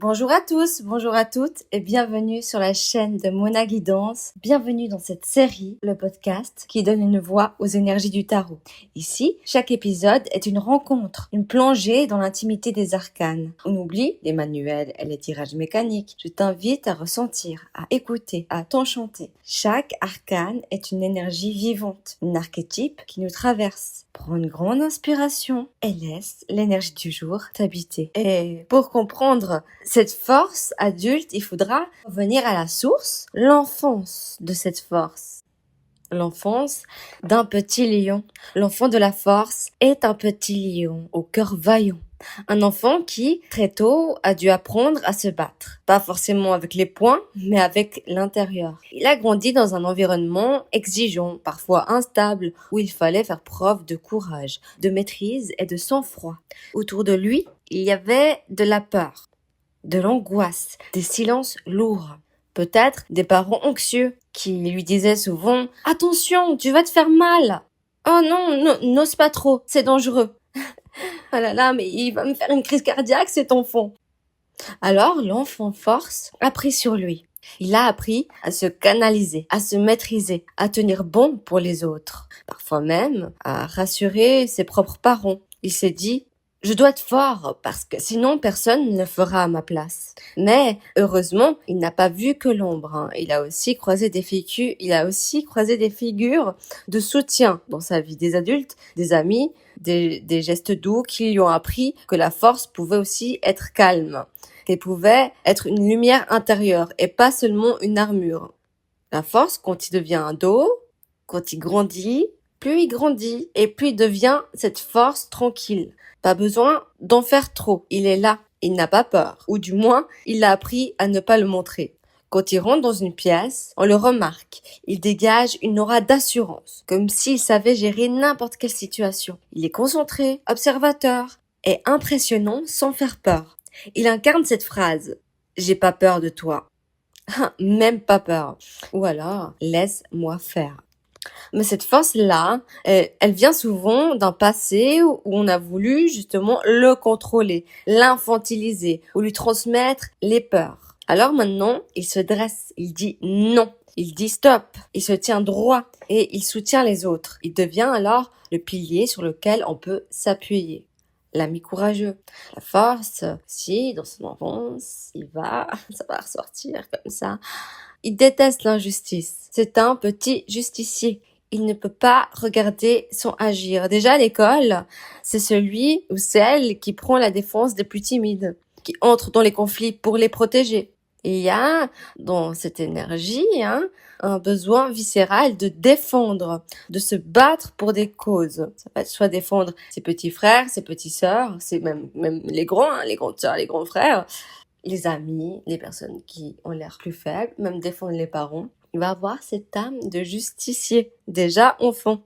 Bonjour à tous, bonjour à toutes et bienvenue sur la chaîne de Mona Guidance. Bienvenue dans cette série, le podcast qui donne une voix aux énergies du tarot. Ici, chaque épisode est une rencontre, une plongée dans l'intimité des arcanes. On oublie les manuels et les tirages mécaniques. Je t'invite à ressentir, à écouter, à t'enchanter. Chaque arcane est une énergie vivante, un archétype qui nous traverse. Prends une grande inspiration et laisse l'énergie du jour t'habiter. Et pour comprendre cette force adulte, il faudra revenir à la source, l'enfance de cette force. L'enfance d'un petit lion. L'enfant de la force est un petit lion au cœur vaillant. Un enfant qui, très tôt, a dû apprendre à se battre. Pas forcément avec les poings, mais avec l'intérieur. Il a grandi dans un environnement exigeant, parfois instable, où il fallait faire preuve de courage, de maîtrise et de sang-froid. Autour de lui, il y avait de la peur, de l'angoisse, des silences lourds. Peut-être des parents anxieux qui lui disaient souvent « Attention, tu vas te faire mal !»« Oh non, n'ose pas trop, c'est dangereux !» « Ah là là, mais il va me faire une crise cardiaque cet enfant !» Alors l'enfant force a pris sur lui. Il a appris à se canaliser, à se maîtriser, à tenir bon pour les autres. Parfois même à rassurer ses propres parents. Il s'est dit « Je dois être fort parce que sinon personne ne le fera à ma place. » Mais heureusement, il n'a pas vu que l'ombre. Il a aussi croisé des figures de soutien dans sa vie, des adultes, des amis, des gestes doux qui lui ont appris que la force pouvait aussi être calme, qu'elle pouvait être une lumière intérieure et pas seulement une armure. La force, quand il devient un dos, quand il grandit, plus il grandit et plus il devient cette force tranquille. Pas besoin d'en faire trop, il est là, il n'a pas peur, ou du moins, il a appris à ne pas le montrer. Quand il rentre dans une pièce, on le remarque. Il dégage une aura d'assurance, comme s'il savait gérer n'importe quelle situation. Il est concentré, observateur et impressionnant sans faire peur. Il incarne cette phrase « J'ai pas peur de toi ». Même pas peur. Ou alors « Laisse-moi faire ». Mais cette force-là, elle vient souvent d'un passé où on a voulu justement le contrôler, l'infantiliser, ou lui transmettre les peurs. Alors maintenant, il se dresse, il dit non, il dit stop, il se tient droit et il soutient les autres. Il devient alors le pilier sur lequel on peut s'appuyer. L'ami courageux. La force, si, dans son enfance, ça va ressortir comme ça. Il déteste l'injustice. C'est un petit justicier. Il ne peut pas regarder son agir. Déjà à l'école, c'est celui ou celle qui prend la défense des plus timides, qui entre dans les conflits pour les protéger. Et il y a dans cette énergie un besoin viscéral de défendre, de se battre pour des causes. Ça va être soit défendre ses petits frères, ses petites sœurs, c'est même les grands, les grandes sœurs, les grands frères, les amis, les personnes qui ont l'air plus faibles, même défendre les parents. Il va avoir cette âme de justicier, déjà enfant.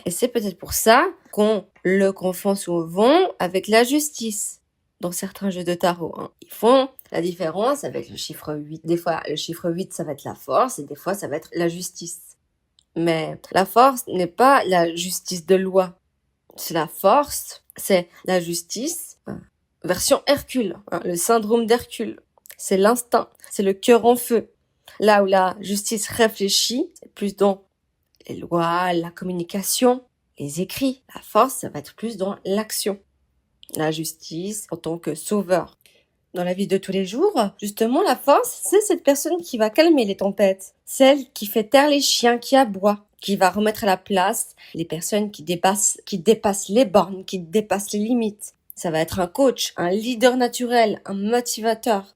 Et c'est peut-être pour ça qu'on le confond souvent avec la justice dans certains jeux de tarot. Ils font la différence avec le chiffre 8. Des fois, le chiffre 8, ça va être la force et des fois, ça va être la justice. Mais la force n'est pas la justice de loi. C'est la force, c'est la justice, version Hercule, le syndrome d'Hercule. C'est l'instinct, c'est le cœur en feu. Là où la justice réfléchit, c'est plus dans les lois, la communication, les écrits. La force, ça va être plus dans l'action. La justice en tant que sauveur. Dans la vie de tous les jours, justement, la force, c'est cette personne qui va calmer les tempêtes. Celle qui fait taire les chiens qui aboient, qui va remettre à la place les personnes qui dépassent les bornes, qui dépassent les limites. Ça va être un coach, un leader naturel, un motivateur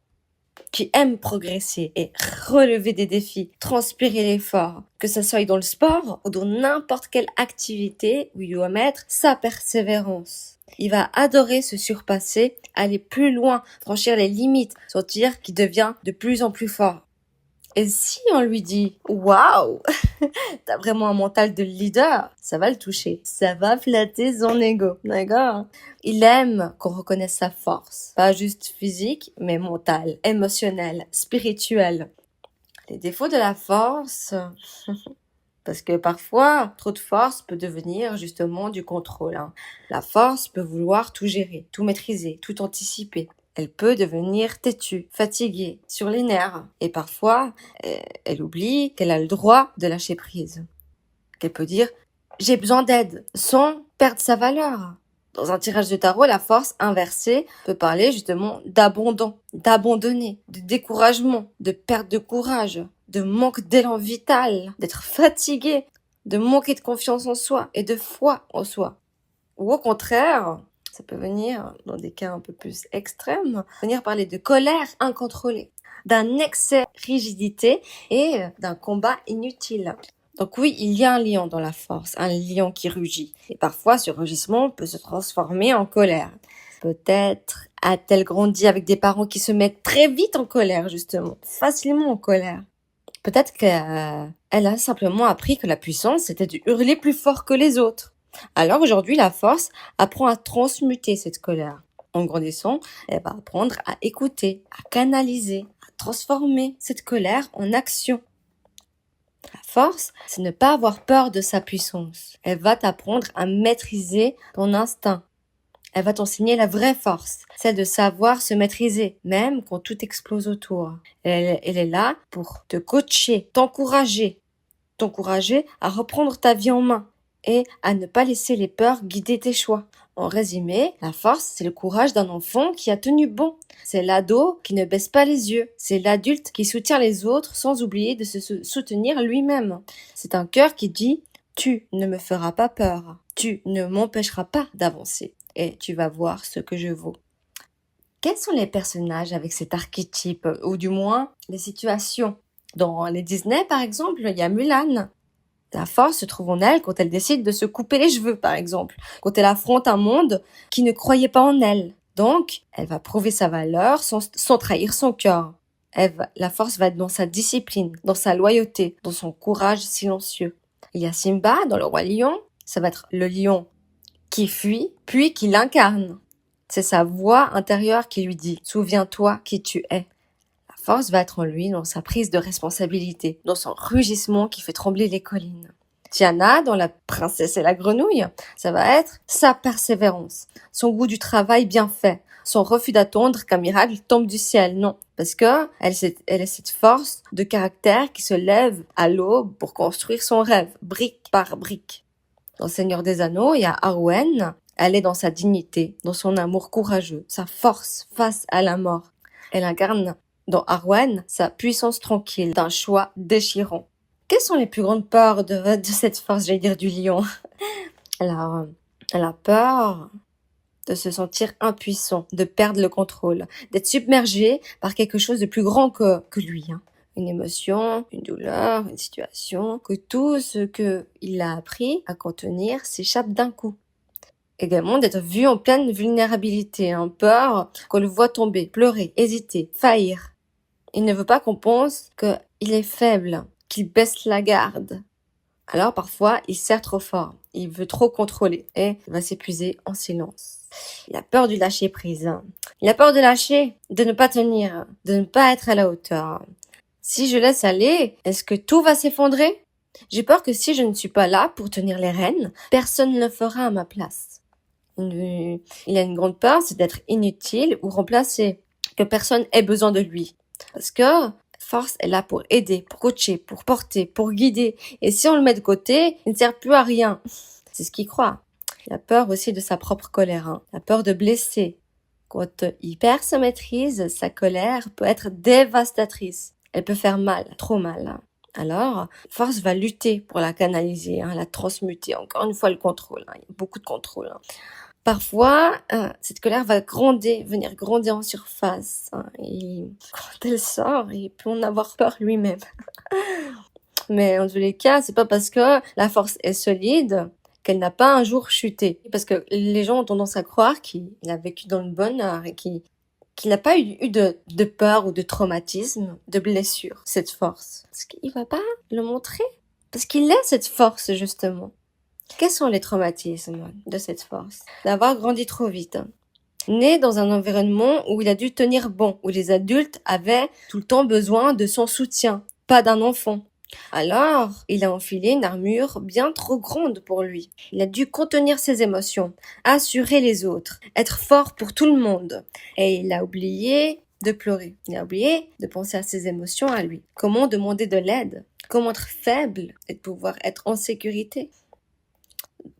qui aime progresser et relever des défis, transpirer l'effort, que ce soit dans le sport ou dans n'importe quelle activité où il doit mettre sa persévérance. Il va adorer se surpasser, aller plus loin, franchir les limites, sentir qu'il devient de plus en plus fort. Et si on lui dit « Waouh, t'as vraiment un mental de leader », ça va le toucher. Ça va flatter son ego, d'accord? Il aime qu'on reconnaisse sa force. Pas juste physique, mais mentale, émotionnelle, spirituelle. Les défauts de la force... Parce que parfois, trop de force peut devenir justement du contrôle. La force peut vouloir tout gérer, tout maîtriser, tout anticiper. Elle peut devenir têtue, fatiguée, sur les nerfs. Et parfois, elle oublie qu'elle a le droit de lâcher prise. Qu'elle peut dire « j'ai besoin d'aide » sans perdre sa valeur. Dans un tirage de tarot, la force inversée peut parler justement d'abandon, d'abandonner, de découragement, de perte de courage, de manque d'élan vital, d'être fatigué, de manquer de confiance en soi et de foi en soi. Ou au contraire, ça peut venir, dans des cas un peu plus extrêmes, venir parler de colère incontrôlée, d'un excès de rigidité et d'un combat inutile. Donc oui, il y a un lion dans la force, un lion qui rugit. Et parfois, ce rugissement peut se transformer en colère. Peut-être a-t-elle grandi avec des parents qui se mettent très vite en colère, justement, facilement en colère. Peut-être qu'elle a simplement appris que la puissance, c'était de hurler plus fort que les autres. Alors aujourd'hui, la force apprend à transmuter cette colère. En grandissant, elle va apprendre à écouter, à canaliser, à transformer cette colère en action. La force, c'est ne pas avoir peur de sa puissance. Elle va t'apprendre à maîtriser ton instinct. Elle va t'enseigner la vraie force, celle de savoir se maîtriser, même quand tout explose autour. Elle est là pour te coacher, t'encourager à reprendre ta vie en main et à ne pas laisser les peurs guider tes choix. En résumé, la force, c'est le courage d'un enfant qui a tenu bon. C'est l'ado qui ne baisse pas les yeux. C'est l'adulte qui soutient les autres sans oublier de se soutenir lui-même. C'est un cœur qui dit « Tu ne me feras pas peur. Tu ne m'empêcheras pas d'avancer. Et tu vas voir ce que je vaux. » Quels sont les personnages avec cet archétype, ou du moins les situations? Dans les Disney, par exemple, il y a Mulan. La force se trouve en elle quand elle décide de se couper les cheveux, par exemple. Quand elle affronte un monde qui ne croyait pas en elle. Donc, elle va prouver sa valeur sans trahir son cœur. La force va être dans sa discipline, dans sa loyauté, dans son courage silencieux. Il y a Simba dans Le Roi Lion. Ça va être le lion qui fuit, puis qui l'incarne. C'est sa voix intérieure qui lui dit « Souviens-toi qui tu es ». La force va être en lui dans sa prise de responsabilité, dans son rugissement qui fait trembler les collines. Tiana, dans La Princesse et la Grenouille, ça va être sa persévérance, son goût du travail bien fait, son refus d'attendre qu'un miracle tombe du ciel, non. Parce que elle a cette force de caractère qui se lève à l'aube pour construire son rêve, brique par brique. Dans Seigneur des Anneaux, il y a Arwen, elle est dans sa dignité, dans son amour courageux, sa force face à la mort. Elle incarne dans Arwen sa puissance tranquille, d'un choix déchirant. Quelles sont les plus grandes peurs de cette force, j'allais dire du lion? Alors, elle a peur de se sentir impuissant, de perdre le contrôle, d'être submergé par quelque chose de plus grand que lui. Une émotion, une douleur, une situation, que tout ce qu'il a appris à contenir s'échappe d'un coup. Également d'être vu en pleine vulnérabilité, peur qu'on le voit tomber, pleurer, hésiter, faillir. Il ne veut pas qu'on pense qu'il est faible, qu'il baisse la garde. Alors parfois, il serre trop fort, il veut trop contrôler et il va s'épuiser en silence. Il a peur du lâcher prise. Il a peur de lâcher, de ne pas tenir, de ne pas être à la hauteur. Si je laisse aller, est-ce que tout va s'effondrer? J'ai peur que si je ne suis pas là pour tenir les rênes, personne ne le fera à ma place. Il a une grande peur, c'est d'être inutile ou remplacé, que personne ait besoin de lui. Parce que force est là pour aider, pour coacher, pour porter, pour guider. Et si on le met de côté, il ne sert plus à rien. C'est ce qu'il croit. Il a peur aussi de sa propre colère, la peur de blesser. Quand il perd sa maîtrise, sa colère peut être dévastatrice. Elle peut faire mal, trop mal. Alors, force va lutter pour la canaliser, la transmuter. Encore une fois, le contrôle. Il y a beaucoup de contrôle. Parfois, cette colère va venir grandir en surface. Et quand elle sort, il peut en avoir peur lui-même. Mais en tous les cas, c'est pas parce que la force est solide qu'elle n'a pas un jour chuté. Parce que les gens ont tendance à croire qu'il a vécu dans le bonheur et qu'il n'a pas eu de peur ou de traumatisme, de blessure, cette force. Parce qu'il va pas le montrer. Parce qu'il a cette force, justement. Quels sont les traumatismes de cette force? D'avoir grandi trop vite. Né dans un environnement où il a dû tenir bon, où les adultes avaient tout le temps besoin de son soutien, pas d'un enfant. Alors, il a enfilé une armure bien trop grande pour lui. Il a dû contenir ses émotions, assurer les autres, être fort pour tout le monde. Et il a oublié de pleurer. Il a oublié de penser à ses émotions à lui. Comment demander de l'aide? Comment être faible et de pouvoir être en sécurité?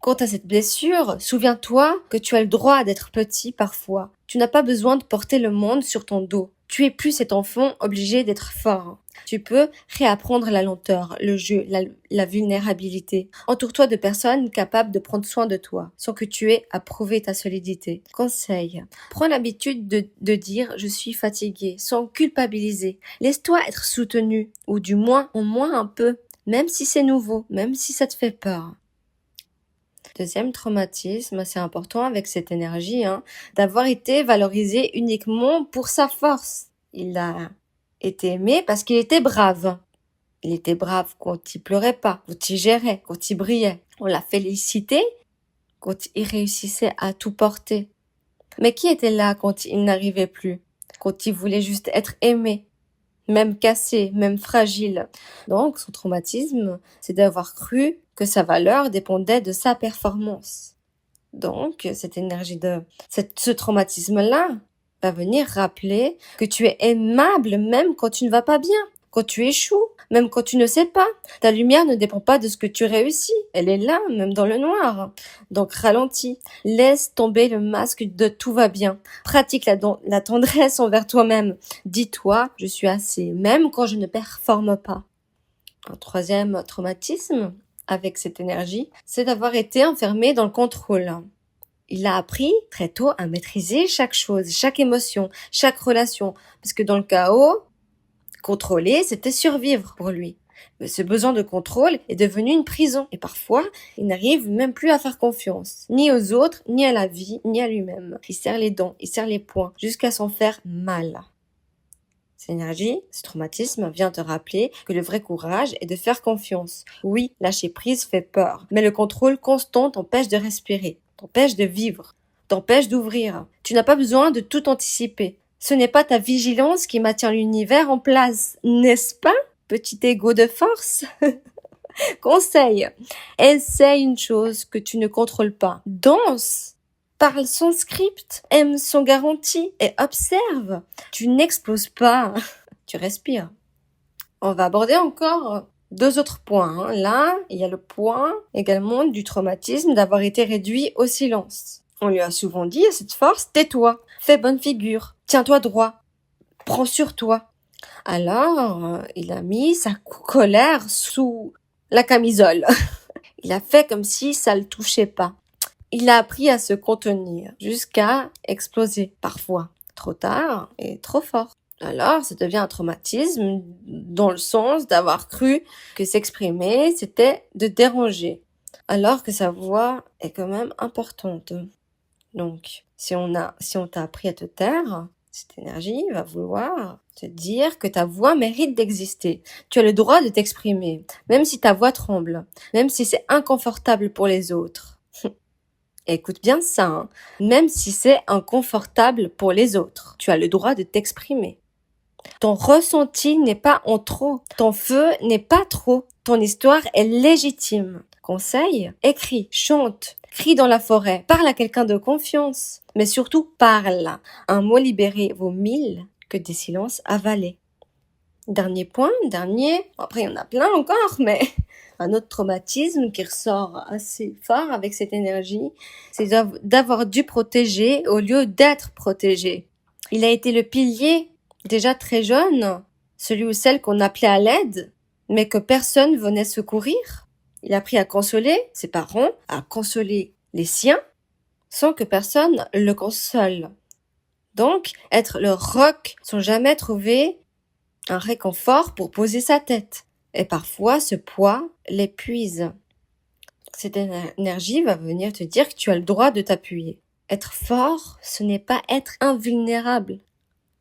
Quant à cette blessure, souviens-toi que tu as le droit d'être petit parfois. Tu n'as pas besoin de porter le monde sur ton dos. Tu es plus cet enfant obligé d'être fort. Tu peux réapprendre la lenteur, le jeu, la vulnérabilité. Entoure-toi de personnes capables de prendre soin de toi, sans que tu aies à prouver ta solidité. Conseil. Prends l'habitude de dire « je suis fatigué » sans culpabiliser. Laisse-toi être soutenu, ou du moins, au moins un peu, même si c'est nouveau, même si ça te fait peur. Deuxième traumatisme assez important avec cette énergie, d'avoir été valorisé uniquement pour sa force. Il a été aimé parce qu'il était brave. Il était brave quand il pleurait pas, quand il gérait, quand il brillait. On l'a félicité quand il réussissait à tout porter. Mais qui était là quand il n'arrivait plus? Quand il voulait juste être aimé? Même cassé, même fragile. Donc, son traumatisme, c'est d'avoir cru que sa valeur dépendait de sa performance. Donc, cette énergie ce traumatisme-là va venir rappeler que tu es aimable même quand tu ne vas pas bien, quand tu échoues, même quand tu ne sais pas. Ta lumière ne dépend pas de ce que tu réussis. Elle est là, même dans le noir. Donc, ralentis. Laisse tomber le masque de tout va bien. Pratique la tendresse envers toi-même. Dis-toi, je suis assez, même quand je ne performe pas. Un troisième traumatisme avec cette énergie, c'est d'avoir été enfermé dans le contrôle. Il a appris très tôt à maîtriser chaque chose, chaque émotion, chaque relation. Parce que dans le chaos, contrôler, c'était survivre pour lui. Mais ce besoin de contrôle est devenu une prison. Et parfois, il n'arrive même plus à faire confiance. Ni aux autres, ni à la vie, ni à lui-même. Il serre les dents, il serre les poings, jusqu'à s'en faire mal. Cette énergie, ce traumatisme vient te rappeler que le vrai courage est de faire confiance. Oui, lâcher prise fait peur, mais le contrôle constant t'empêche de respirer, t'empêche de vivre, t'empêche d'ouvrir. Tu n'as pas besoin de tout anticiper. Ce n'est pas ta vigilance qui maintient l'univers en place, n'est-ce pas, petit égo de force? Conseil, essaye une chose que tu ne contrôles pas. Danse. Parle sans script, aime sans garantie et observe. Tu n'exploses pas, tu respires. On va aborder encore 2 autres points. Là, il y a le point également du traumatisme d'avoir été réduit au silence. On lui a souvent dit à cette force, tais-toi, fais bonne figure, tiens-toi droit, prends sur toi. Alors, il a mis sa colère sous la camisole. Il a fait comme si ça le touchait pas. Il a appris à se contenir jusqu'à exploser, parfois trop tard et trop fort. Alors, ça devient un traumatisme dans le sens d'avoir cru que s'exprimer, c'était de déranger, alors que sa voix est quand même importante. Donc, si on t'a appris à te taire, cette énergie va vouloir te dire que ta voix mérite d'exister. Tu as le droit de t'exprimer, même si ta voix tremble, même si c'est inconfortable pour les autres. Écoute bien ça, même si c'est inconfortable pour les autres, tu as le droit de t'exprimer. Ton ressenti n'est pas en trop, ton feu n'est pas trop, ton histoire est légitime. Conseil, écris, chante, crie dans la forêt, parle à quelqu'un de confiance, mais surtout parle. Un mot libéré vaut 1000 que des silences avalés. Dernier point, après il y en a plein encore, mais un autre traumatisme qui ressort assez fort avec cette énergie, c'est d'avoir dû protéger au lieu d'être protégé. Il a été le pilier, déjà très jeune, celui ou celle qu'on appelait à l'aide, mais que personne venait secourir. Il a appris à consoler ses parents, à consoler les siens, sans que personne le console. Donc, être le roc sans jamais trouver un réconfort pour poser sa tête. Et parfois, ce poids l'épuise. Cette énergie va venir te dire que tu as le droit de t'appuyer. Être fort, ce n'est pas être invulnérable.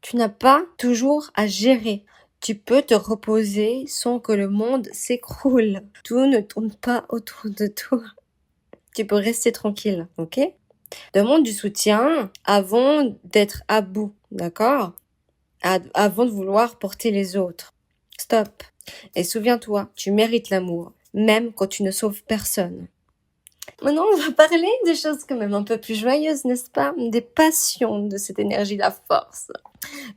Tu n'as pas toujours à gérer. Tu peux te reposer sans que le monde s'écroule. Tout ne tourne pas autour de toi. Tu peux rester tranquille, ok? Demande du soutien avant d'être à bout, d'accord? Avant de vouloir porter les autres. Stop. Et souviens-toi, tu mérites l'amour, même quand tu ne sauves personne. Maintenant, on va parler des choses quand même un peu plus joyeuses, n'est-ce pas? Des passions de cette énergie, la force.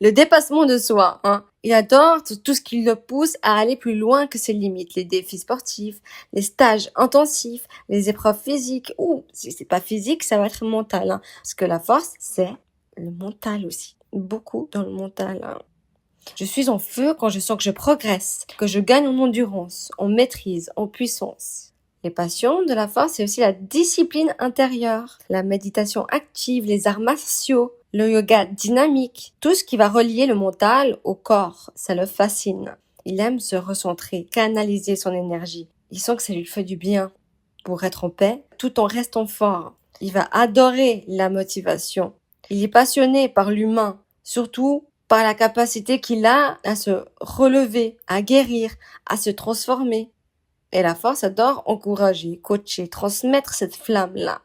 Le dépassement de soi, hein. Il adore tout ce qui le pousse à aller plus loin que ses limites. Les défis sportifs, les stages intensifs, les épreuves physiques. Ou, si c'est pas physique, ça va être mental, hein. Parce que la force, c'est le mental aussi. Beaucoup dans le mental, hein. Je suis en feu quand je sens que je progresse, que je gagne en endurance, en maîtrise, en puissance. Les passions de la force, c'est aussi la discipline intérieure, la méditation active, les arts martiaux, le yoga dynamique, tout ce qui va relier le mental au corps, ça le fascine. Il aime se recentrer, canaliser son énergie. Il sent que ça lui fait du bien pour être en paix tout en restant fort. Il va adorer la motivation. Il est passionné par l'humain, surtout par la capacité qu'il a à se relever, à guérir, à se transformer. Et la force adore encourager, coacher, transmettre cette flamme-là.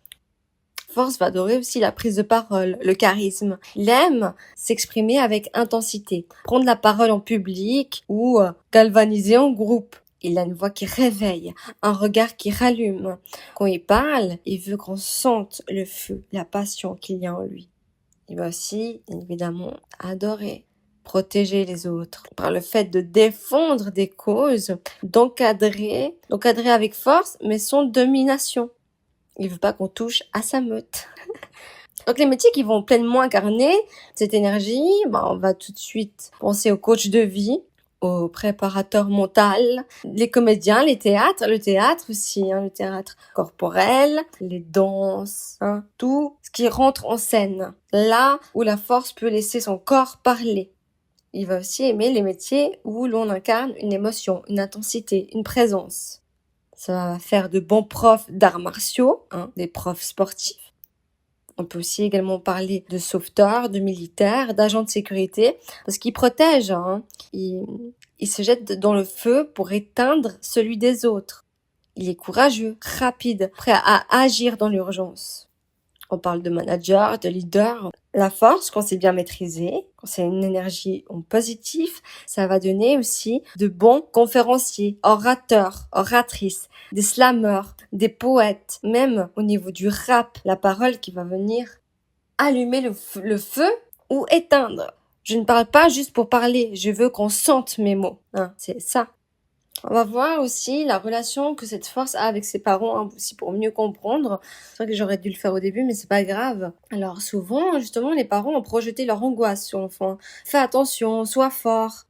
Force va adorer aussi la prise de parole, le charisme. Il aime s'exprimer avec intensité, prendre la parole en public ou galvaniser en groupe. Il a une voix qui réveille, un regard qui rallume. Quand il parle, il veut qu'on sente le feu, la passion qu'il y a en lui. Il va aussi, évidemment, adorer protéger les autres par le fait de défendre des causes, d'encadrer avec force, mais sans domination. Il veut pas qu'on touche à sa meute. Donc les métiers qui vont pleinement incarner cette énergie, on va tout de suite penser au coach de vie, au préparateur mental, les comédiens, le théâtre aussi, le théâtre corporel, les danses, tout ce qui rentre en scène, là où la force peut laisser son corps parler. Il va aussi aimer les métiers où l'on incarne une émotion, une intensité, une présence. Ça va faire de bons profs d'arts martiaux, des profs sportifs. On peut aussi également parler de sauveteurs, de militaires, d'agents de sécurité, parce qu'ils protègent. Ils se jettent dans le feu pour éteindre celui des autres. Il est courageux, rapide, prêt à agir dans l'urgence. On parle de manager, de leader. La force, quand c'est bien maîtrisé, quand c'est une énergie en positif, ça va donner aussi de bons conférenciers, orateurs, oratrices, des slammeurs, des poètes, même au niveau du rap, la parole qui va venir allumer le feu ou éteindre. Je ne parle pas juste pour parler, je veux qu'on sente mes mots. C'est ça. On va voir aussi la relation que cette force a avec ses parents, aussi pour mieux comprendre. C'est vrai que j'aurais dû le faire au début, mais c'est pas grave. Alors souvent, justement, les parents ont projeté leur angoisse sur l'enfant. Fais attention, sois fort.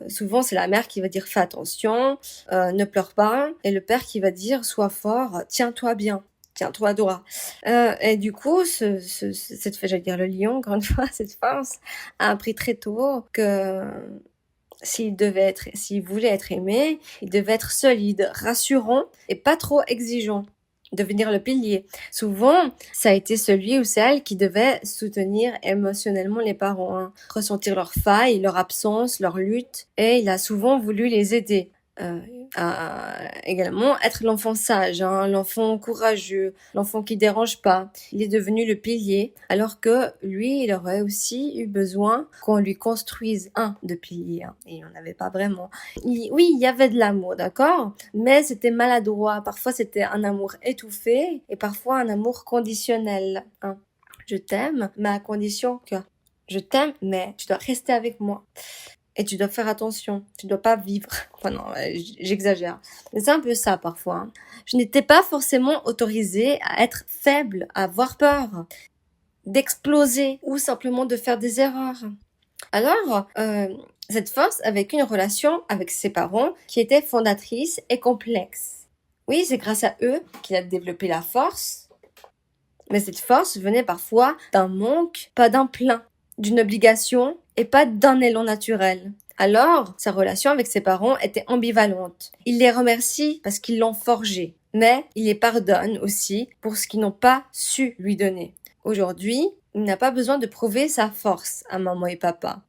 Souvent, c'est la mère qui va dire fais attention, ne pleure pas, et le père qui va dire sois fort, tiens-toi bien. Tiens-toi droit. Et du coup, j'allais dire le lion, encore une fois, cette force a appris très tôt que s'il voulait être aimé, il devait être solide, rassurant et pas trop exigeant. Devenir le pilier. Souvent, ça a été celui ou celle qui devait soutenir émotionnellement les parents, ressentir leurs failles, leur absence, leur lutte, et il a souvent voulu les aider. Également être l'enfant sage, l'enfant courageux, l'enfant qui dérange pas. Il est devenu le pilier, alors que lui, il aurait aussi eu besoin qu'on lui construise un de pilier, et il n'en avait pas vraiment. Oui, il y avait de l'amour, d'accord, mais c'était maladroit. Parfois, c'était un amour étouffé et parfois un amour conditionnel. Je t'aime, mais à condition que je t'aime, mais tu dois rester avec moi. Et tu dois faire attention, tu dois pas vivre. Enfin non, j'exagère. Mais c'est un peu ça parfois. Je n'étais pas forcément autorisée à être faible, à avoir peur, d'exploser ou simplement de faire des erreurs. Alors, cette force avait une relation avec ses parents qui était fondatrice et complexe. Oui, c'est grâce à eux qu'il a développé la force. Mais cette force venait parfois d'un manque, pas d'un plein, d'une obligation et pas d'un élan naturel. Alors, sa relation avec ses parents était ambivalente. Il les remercie parce qu'ils l'ont forgé, mais il les pardonne aussi pour ce qu'ils n'ont pas su lui donner. Aujourd'hui, il n'a pas besoin de prouver sa force à maman et papa.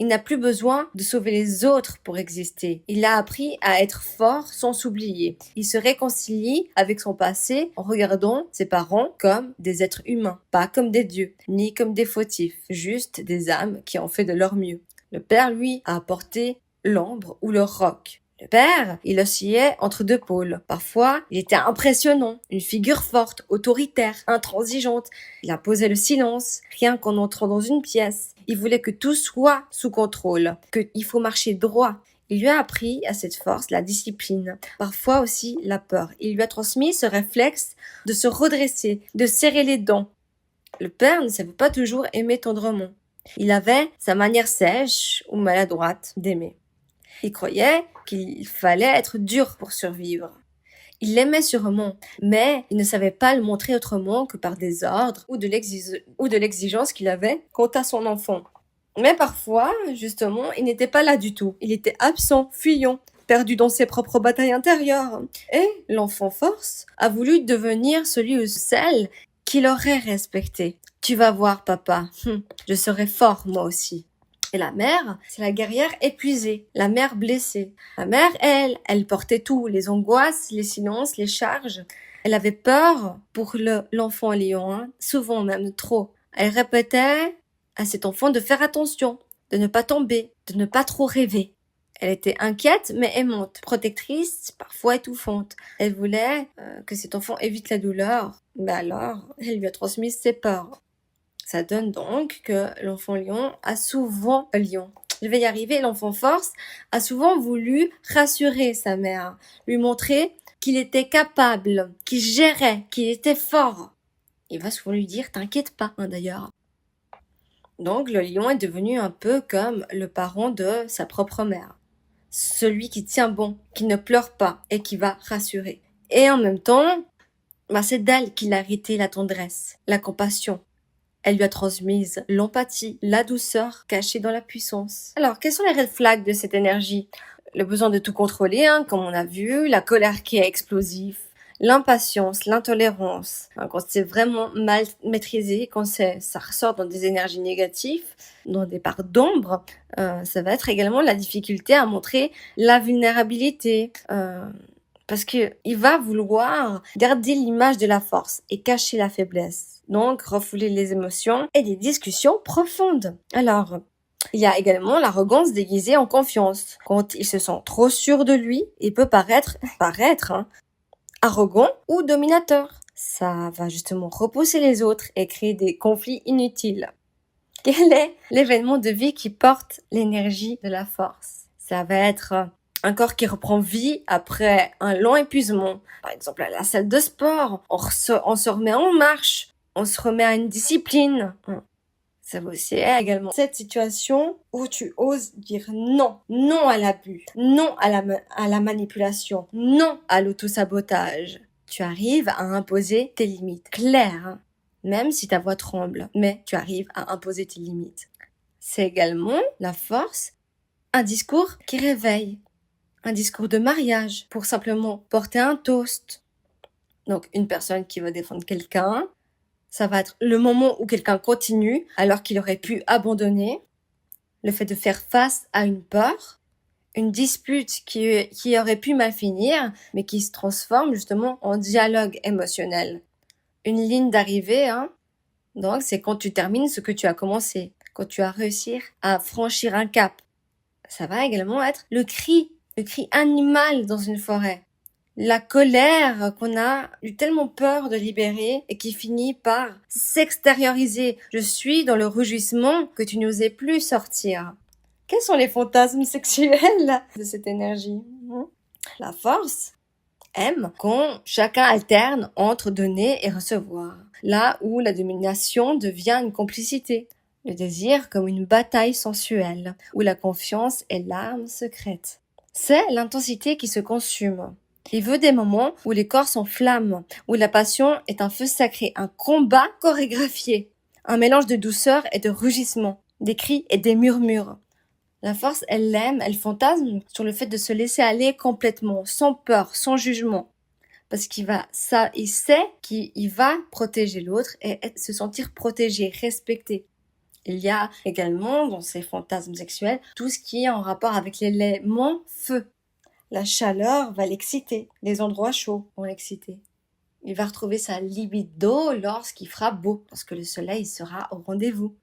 Il n'a plus besoin de sauver les autres pour exister. Il a appris à être fort sans s'oublier. Il se réconcilie avec son passé en regardant ses parents comme des êtres humains, pas comme des dieux, ni comme des fautifs, juste des âmes qui ont fait de leur mieux. Le père, lui, a apporté l'ambre ou le roc. Le père, il oscillait entre deux pôles. Parfois, il était impressionnant, une figure forte, autoritaire, intransigeante. Il imposait le silence, rien qu'en entrant dans une pièce. Il voulait que tout soit sous contrôle, qu'il faut marcher droit. Il lui a appris à cette force la discipline, parfois aussi la peur. Il lui a transmis ce réflexe de se redresser, de serrer les dents. Le père ne savait pas toujours aimer tendrement. Il avait sa manière sèche ou maladroite d'aimer. Il croyait qu'il fallait être dur pour survivre. Il l'aimait sûrement, mais il ne savait pas le montrer autrement que par des ordres ou de l'exigence qu'il avait quant à son enfant. Mais parfois, justement, il n'était pas là du tout. Il était absent, fuyant, perdu dans ses propres batailles intérieures. Et l'enfant force a voulu devenir celui ou celle qui l'aurait respecté. Tu vas voir, papa, je serai fort moi aussi. Et la mère, c'est la guerrière épuisée, la mère blessée. La mère, elle portait tout, les angoisses, les silences, les charges. Elle avait peur pour l'enfant lion, souvent même trop. Elle répétait à cet enfant de faire attention, de ne pas tomber, de ne pas trop rêver. Elle était inquiète mais aimante, protectrice, parfois étouffante. Elle voulait que cet enfant évite la douleur, mais alors elle lui a transmis ses peurs. Ça donne donc que l'enfant lion a souvent je vais y arriver, l'enfant force a souvent voulu rassurer sa mère, lui montrer qu'il était capable, qu'il gérait, qu'il était fort. Il va souvent lui dire, t'inquiète pas, d'ailleurs. Donc le lion est devenu un peu comme le parent de sa propre mère. Celui qui tient bon, qui ne pleure pas et qui va rassurer. Et en même temps, c'est d'elle qu'il a hérité la tendresse, la compassion. Elle lui a transmise l'empathie, la douceur cachée dans la puissance. Alors, quels sont les red flags de cette énergie? Le besoin de tout contrôler, comme on a vu, la colère qui est explosive, l'impatience, l'intolérance. Quand c'est vraiment mal maîtrisé, quand ça ressort dans des énergies négatives, dans des parts d'ombre, ça va être également la difficulté à montrer la vulnérabilité. Parce que il va vouloir garder l'image de la force et cacher la faiblesse. Donc, refouler les émotions et des discussions profondes. Alors, il y a également l'arrogance déguisée en confiance. Quand il se sent trop sûr de lui, il peut paraître arrogant ou dominateur. Ça va justement repousser les autres et créer des conflits inutiles. Quel est l'événement de vie qui porte l'énergie de la force? Ça va être un corps qui reprend vie après un long épuisement. Par exemple, à la salle de sport, on se remet en marche, on se remet à une discipline. Ça va aussi également cette situation où tu oses dire non. Non à l'abus, non à la manipulation, non à l'autosabotage. Tu arrives à imposer tes limites claires, même si ta voix tremble, mais tu arrives à imposer tes limites. C'est également la force, un discours qui réveille. Un discours de mariage pour simplement porter un toast. Donc, une personne qui va défendre quelqu'un, ça va être le moment où quelqu'un continue alors qu'il aurait pu abandonner. Le fait de faire face à une peur, une dispute qui aurait pu mal finir, mais qui se transforme justement en dialogue émotionnel. Une ligne d'arrivée, donc c'est quand tu termines ce que tu as commencé, quand tu as réussi à franchir un cap. Ça va également être le cri animal dans une forêt. La colère qu'on a eu tellement peur de libérer et qui finit par s'extérioriser. Je suis dans le rugissement que tu n'osais plus sortir. Quels sont les fantasmes sexuels de cette énergie? La force aime quand chacun alterne entre donner et recevoir. Là où la domination devient une complicité. Le désir comme une bataille sensuelle, où la confiance est l'arme secrète. C'est l'intensité qui se consume. Il veut des moments où les corps s'enflamment, où la passion est un feu sacré, un combat chorégraphié, un mélange de douceur et de rugissement, des cris et des murmures. La force, elle l'aime, elle fantasme sur le fait de se laisser aller complètement, sans peur, sans jugement. Parce qu'il sait qu'il va protéger l'autre et se sentir protégé, respecté. Il y a également, dans ces fantasmes sexuels, tout ce qui est en rapport avec l'élément feu. La chaleur va l'exciter, les endroits chauds vont l'exciter. Il va retrouver sa libido lorsqu'il fera beau, lorsque le soleil sera au rendez-vous.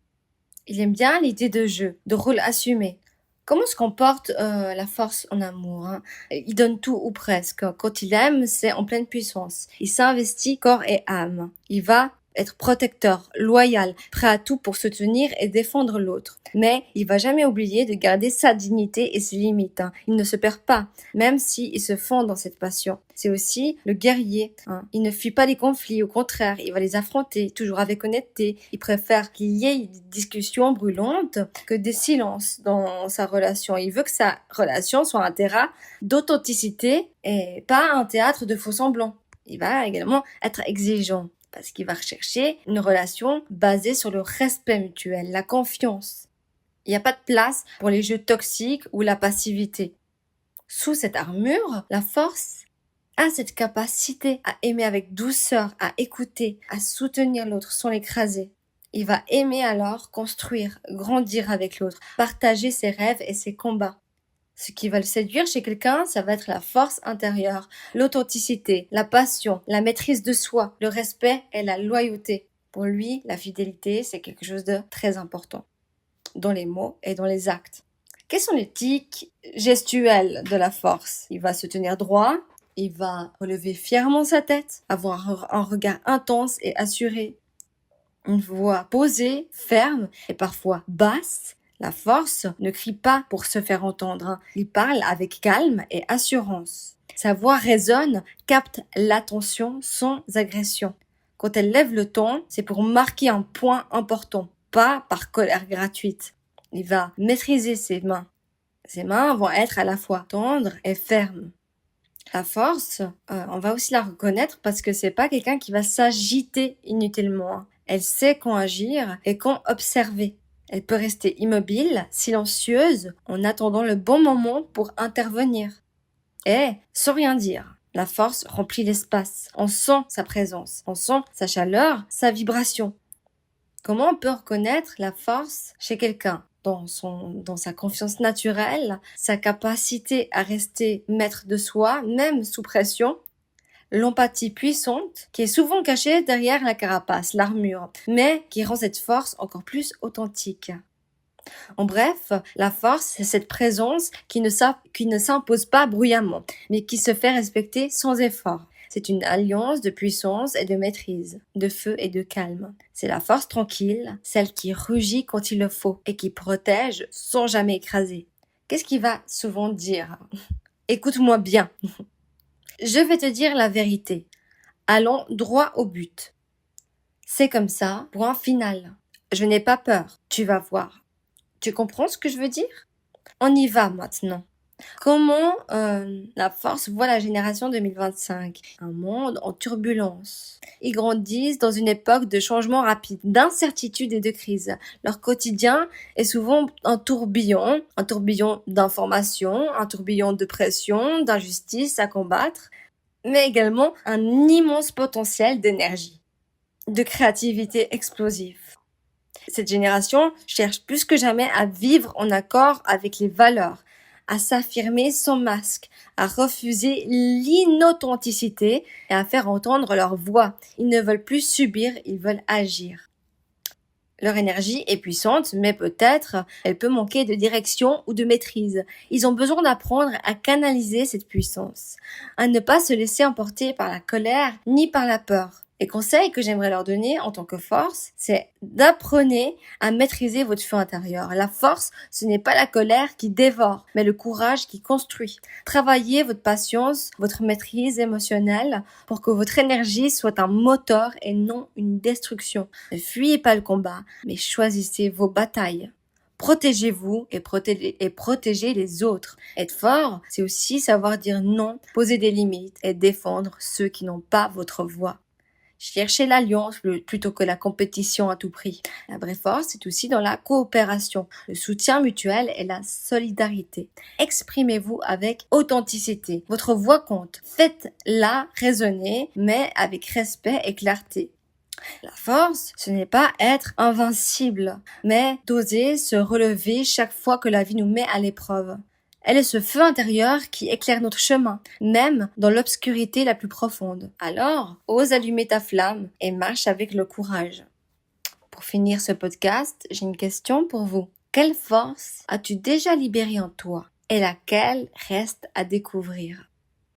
Il aime bien l'idée de jeu, de rôle assumé. Comment se comporte la force en amour, hein? Il donne tout ou presque. Quand il aime, c'est en pleine puissance. Il s'investit corps et âme. Il va être protecteur, loyal, prêt à tout pour soutenir et défendre l'autre. Mais il va jamais oublier de garder sa dignité et ses limites, hein. Il ne se perd pas, même s'il se fond dans cette passion. C'est aussi le guerrier, hein. Il ne fuit pas les conflits, au contraire, il va les affronter, toujours avec honnêteté. Il préfère qu'il y ait des discussions brûlantes que des silences dans sa relation. Il veut que sa relation soit un terrain d'authenticité et pas un théâtre de faux semblants. Il va également être exigeant, parce qu'il va rechercher une relation basée sur le respect mutuel, la confiance. Il n'y a pas de place pour les jeux toxiques ou la passivité. Sous cette armure, la force a cette capacité à aimer avec douceur, à écouter, à soutenir l'autre sans l'écraser. Il va aimer alors construire, grandir avec l'autre, partager ses rêves et ses combats. Ce qui va le séduire chez quelqu'un, ça va être la force intérieure, l'authenticité, la passion, la maîtrise de soi, le respect et la loyauté. Pour lui, la fidélité, c'est quelque chose de très important, dans les mots et dans les actes. Quels sont les tics gestuels de la force? Il va se tenir droit, il va relever fièrement sa tête, avoir un regard intense et assuré, une voix posée, ferme et parfois basse. La force ne crie pas pour se faire entendre, hein. Il parle avec calme et assurance. Sa voix résonne, capte l'attention sans agression. Quand elle lève le ton, c'est pour marquer un point important, pas par colère gratuite. Il va maîtriser ses mains. Ses mains vont être à la fois tendres et fermes. La force, on va aussi la reconnaître parce que c'est pas quelqu'un qui va s'agiter inutilement, hein. Elle sait quand agir et quand observer. Elle peut rester immobile, silencieuse, en attendant le bon moment pour intervenir. Et sans rien dire. La force remplit l'espace. On sent sa présence, on sent sa chaleur, sa vibration. Comment on peut reconnaître la force chez quelqu'un? Dans sa confiance naturelle, sa capacité à rester maître de soi, même sous pression, l'empathie puissante, qui est souvent cachée derrière la carapace, l'armure, mais qui rend cette force encore plus authentique. En bref, la force, c'est cette présence qui ne s'impose pas bruyamment, mais qui se fait respecter sans effort. C'est une alliance de puissance et de maîtrise, de feu et de calme. C'est la force tranquille, celle qui rugit quand il le faut et qui protège sans jamais écraser. Qu'est-ce qu'il va souvent dire? Écoute-moi bien. Je vais te dire la vérité. Allons droit au but. C'est comme ça, point final. Je n'ai pas peur, tu vas voir. Tu comprends ce que je veux dire? On y va maintenant. Comment la force voit la génération 2025? Un monde en turbulence. Ils grandissent dans une époque de changements rapides, d'incertitude et de crise. Leur quotidien est souvent un tourbillon d'informations, un tourbillon de pression, d'injustice à combattre, mais également un immense potentiel d'énergie, de créativité explosive. Cette génération cherche plus que jamais à vivre en accord avec les valeurs, à s'affirmer sans masque, à refuser l'inauthenticité et à faire entendre leur voix. Ils ne veulent plus subir, ils veulent agir. Leur énergie est puissante, mais peut-être elle peut manquer de direction ou de maîtrise. Ils ont besoin d'apprendre à canaliser cette puissance, à ne pas se laisser emporter par la colère ni par la peur. Les conseils que j'aimerais leur donner en tant que force, c'est d'apprenez à maîtriser votre feu intérieur. La force, ce n'est pas la colère qui dévore, mais le courage qui construit. Travaillez votre patience, votre maîtrise émotionnelle pour que votre énergie soit un moteur et non une destruction. Ne fuyez pas le combat, mais choisissez vos batailles. Protégez-vous et protégez les autres. Être fort, c'est aussi savoir dire non, poser des limites et défendre ceux qui n'ont pas votre voix. Cherchez l'alliance plutôt que la compétition à tout prix. La vraie force, c'est aussi dans la coopération, le soutien mutuel et la solidarité. Exprimez-vous avec authenticité. Votre voix compte. Faites-la résonner, mais avec respect et clarté. La force, ce n'est pas être invincible, mais d'oser se relever chaque fois que la vie nous met à l'épreuve. Elle est ce feu intérieur qui éclaire notre chemin, même dans l'obscurité la plus profonde. Alors, ose allumer ta flamme et marche avec le courage. Pour finir ce podcast, j'ai une question pour vous. Quelle force as-tu déjà libérée en toi et laquelle reste à découvrir?